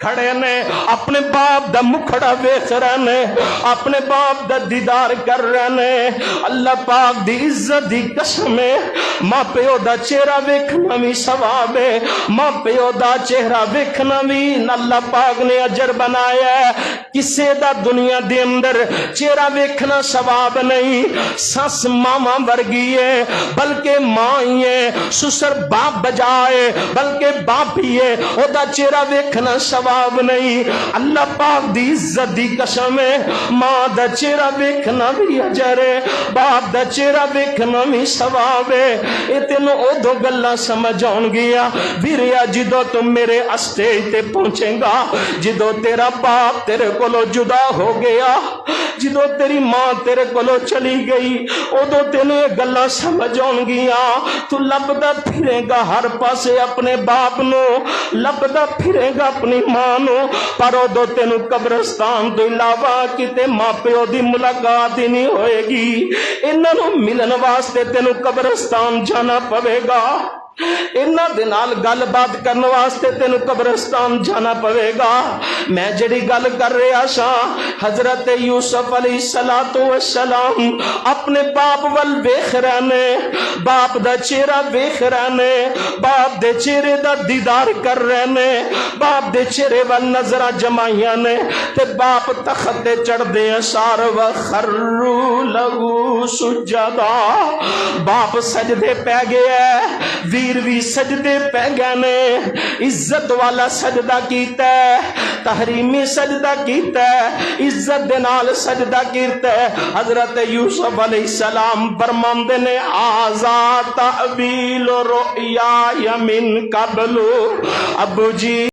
کھڑے نے اپنے باپ دا مکھڑا ویکھ رہے نے، اپنے باپ دا دیدار کر رہے نے۔ اللہ پاک دی عزت دی قسم ہے، ماں پیو دا چہرہ ویکھنا بھی ثواب ہے، ماں پیو دا چہرہ ویکھنا بھی اللہ پاک نے اجر بنایا ہے۔ کسے دا دنیا دے اندر چہرہ ویکھنا ثواب نہیں، سس ماما ورگی ہے بلکہ ماں ہی ہے، سسر باپ بجائے بلکہ باپ ہی ہے، او دا چہرہ ویکھنا ثواب نہیں۔ اللہ پاک دی عزت دی قسم ہے، ماں دا چہرہ ویکھنا بھی اجر ہے، باپ دا چہرہ ویکھنا بھی ثواب ہے۔ اے تینوں ادو گلاں سمجھ آن گیا ویریا جدو تم میرے اسٹیج تے پہنچے گا، جدو تیرا باپ تیرے کولو جدا ہو گیا، جدو تیری ماں تیرے کولو چلی گئی، ادو تینوں یہ گلاں سمجھ آن گیا۔ تو لبدا پھرے گا ہر پاسے اپنے باپ نو، لبدا پھرے گا اپنی ماں نو، پر ادو تینوں قبرستان تو علاوہ کتے ماں پیو دی ملاقات ہی نہیں ہوئے گی۔ انہاں نو ملن واسطے تینوں قبرستان جانا پوے گا، انہاں دے نال گل بات کرنے واسطے تینوں قبرستان جانا پوے گا۔ میں جڑی گل کر رہا سا، حضرت یوسف علیہ السلام اپنے باپ ول ویکھ رہے نے، باپ دا چہرہ ویکھ رہے نے، باپ دے چہرے دا دیدار کر رہے نے، باپ دے چہرے ول نظراں جمائیاں نے، تے باپ تخت تے چڑھ دے سار وخروا لہو سجدا، باپ سجدے پہ گیا، ویر بھی سجدے پہ گئے نے، عزت والا سجدہ کیتا ہے، تحریمی سجدہ کیتا ہے، عزت دے نال سجدہ کیتا ہے۔ حضرت یوسف علیہ السلام فرماندے نے آزا تعبیل رؤیا من قبل، ابو جی